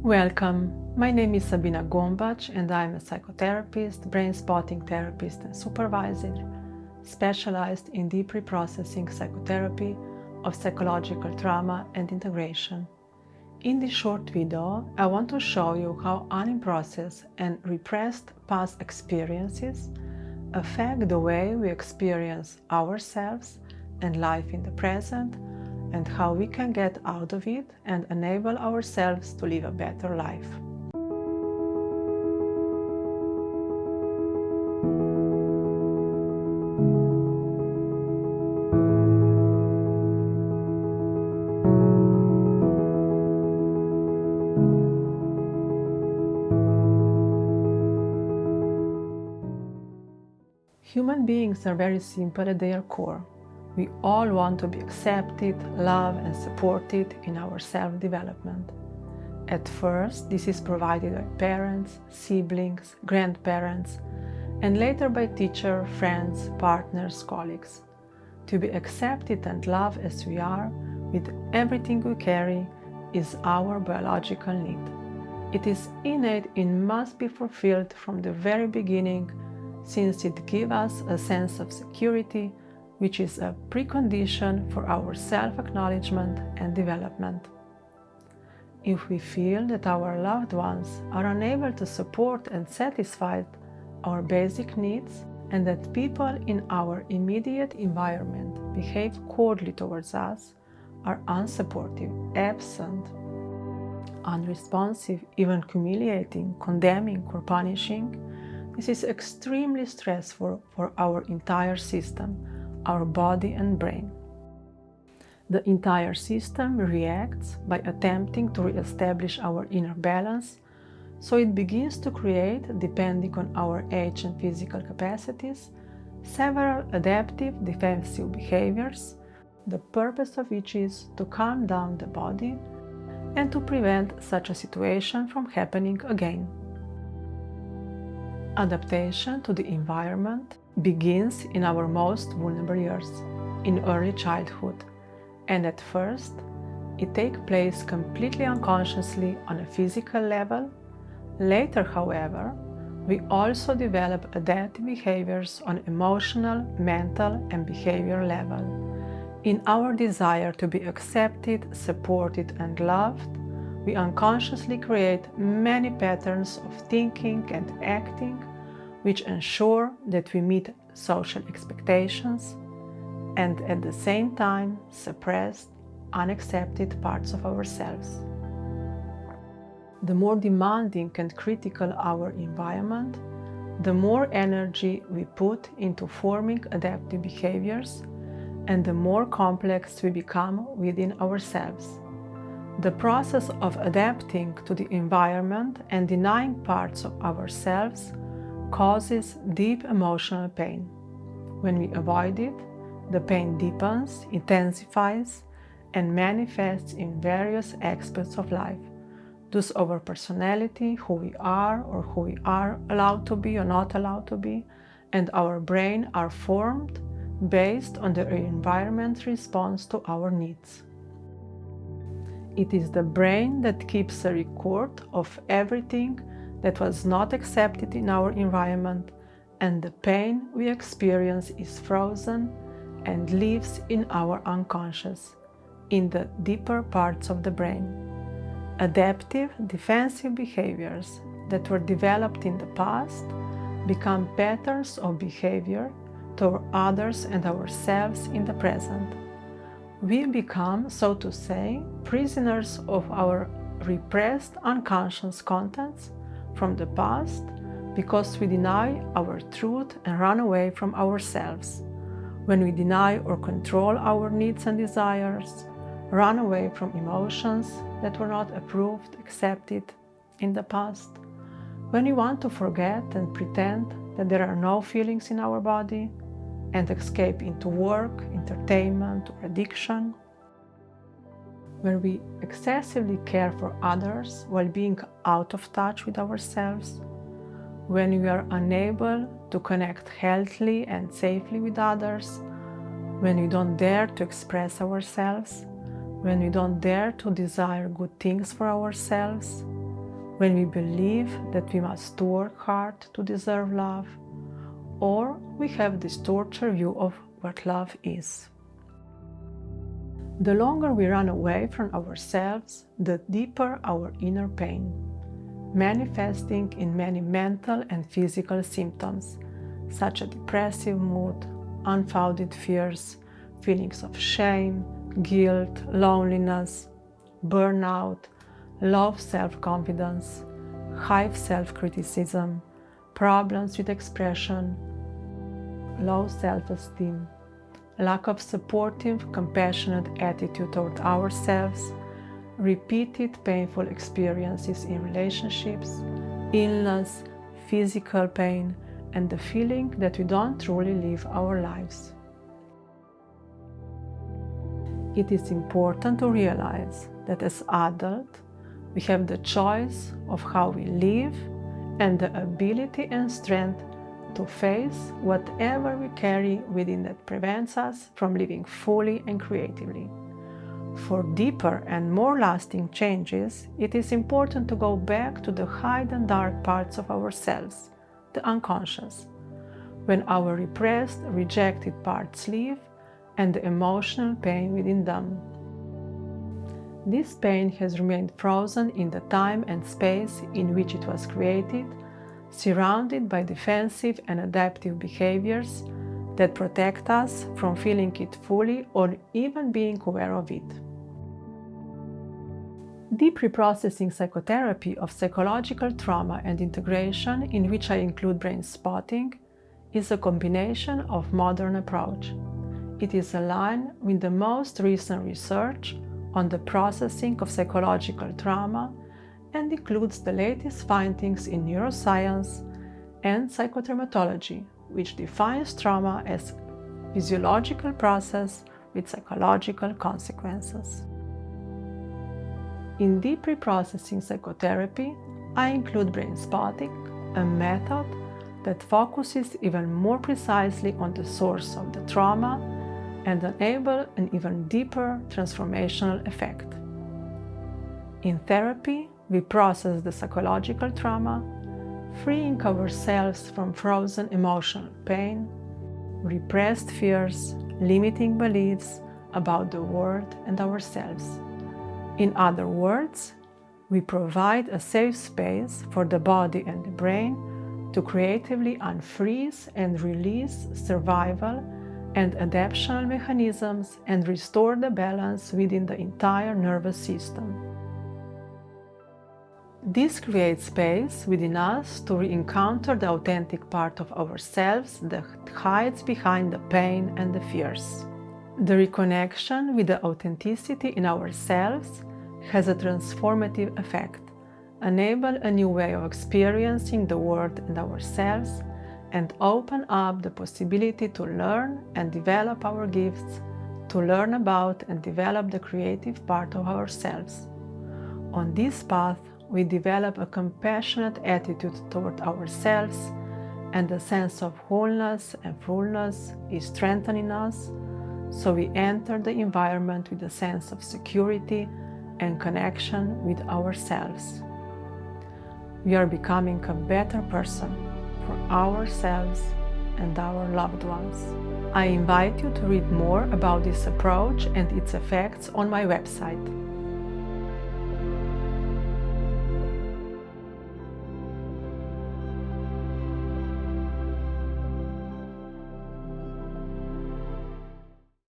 Welcome. My name is Sabina Gombač and I'm a psychotherapist, brain-spotting therapist and supervisor, specialized in deep reprocessing psychotherapy of psychological trauma and integration. In this short video, I want to show you how unprocessed and repressed past experiences affect the way we experience ourselves and life in the present, and how we can get out of it and enable ourselves to live a better life. Human beings are very simple at their core. We all want to be accepted, loved, and supported in our self-development. At first, this is provided by parents, siblings, grandparents, and later by teachers, friends, partners, colleagues. To be accepted and loved as we are, with everything we carry, is our biological need. It is innate and must be fulfilled from the very beginning, since it gives us a sense of security, which is a precondition for our self-acknowledgement and development. If we feel that our loved ones are unable to support and satisfy our basic needs, and that people in our immediate environment behave coldly towards us, are unsupportive, absent, unresponsive, even humiliating, condemning, or punishing, this is extremely stressful for our entire system, our body and brain. The entire system reacts by attempting to re-establish our inner balance, so it begins to create, depending on our age and physical capacities, several adaptive defensive behaviors, the purpose of which is to calm down the body and to prevent such a situation from happening again. Adaptation to the environment begins in our most vulnerable years, in early childhood, and at first it takes place completely unconsciously on a physical level. Later, however, we also develop adaptive behaviors on emotional, mental, and behavioral level. In our desire to be accepted, supported, and loved, we unconsciously create many patterns of thinking and acting which ensure that we meet social expectations and at the same time suppress unaccepted parts of ourselves. The more demanding and critical our environment, the more energy we put into forming adaptive behaviors and the more complex we become within ourselves. The process of adapting to the environment and denying parts of ourselves causes deep emotional pain. When we avoid it, the pain deepens, intensifies, and manifests in various aspects of life, thus our personality, who we are or who we are allowed to be or not allowed to be, and our brain are formed based on the environment's response to our needs. It is the brain that keeps a record of everything that was not accepted in our environment, and the pain we experience is frozen and lives in our unconscious, in the deeper parts of the brain. Adaptive, defensive behaviors that were developed in the past become patterns of behavior toward others and ourselves in the present. We become, so to say, prisoners of our repressed unconscious contents from the past because we deny our truth and run away from ourselves. When we deny or control our needs and desires, run away from emotions that were not approved, accepted in the past. When we want to forget and pretend that there are no feelings in our body and escape into work, entertainment, or addiction. Where we excessively care for others while being out of touch with ourselves, when we are unable to connect healthily and safely with others, when we don't dare to express ourselves, when we don't dare to desire good things for ourselves, when we believe that we must work hard to deserve love, or we have this torture view of what love is. The longer we run away from ourselves, the deeper our inner pain, manifesting in many mental and physical symptoms, such as depressive mood, unfounded fears, feelings of shame, guilt, loneliness, burnout, low self-confidence, high self-criticism, problems with expression, low self-esteem, lack of supportive, compassionate attitude toward ourselves, repeated painful experiences in relationships, illness, physical pain, and the feeling that we don't truly live our lives. It is important to realize that as adults, we have the choice of how we live and the ability and strength to face whatever we carry within that prevents us from living fully and creatively. For deeper and more lasting changes, it is important to go back to the hidden dark parts of ourselves, the unconscious, when our repressed, rejected parts live and the emotional pain within them. This pain has remained frozen in the time and space in which it was created, surrounded by defensive and adaptive behaviors that protect us from feeling it fully or even being aware of it. Deep reprocessing psychotherapy of psychological trauma and integration, in which I include Brainspotting, is a combination of modern approach. It is aligned with the most recent research on the processing of psychological trauma and includes the latest findings in neuroscience and psychotraumatology, which defines trauma as a physiological process with psychological consequences. In deep reprocessing psychotherapy, I include Brainspotting, a method that focuses even more precisely on the source of the trauma and enable an even deeper transformational effect. In therapy, we process the psychological trauma, freeing ourselves from frozen emotional pain, repressed fears, limiting beliefs about the world and ourselves. In other words, we provide a safe space for the body and the brain to creatively unfreeze and release survival and adaptational mechanisms and restore the balance within the entire nervous system. This creates space within us to re-encounter the authentic part of ourselves that hides behind the pain and the fears. The reconnection with the authenticity in ourselves has a transformative effect, enable a new way of experiencing the world and ourselves, and open up the possibility to learn and develop our gifts, to learn about and develop the creative part of ourselves. On this path, we develop a compassionate attitude toward ourselves, and the sense of wholeness and fullness is strengthening us, so we enter the environment with a sense of security and connection with ourselves. We are becoming a better person for ourselves and our loved ones. I invite you to read more about this approach and its effects on my website.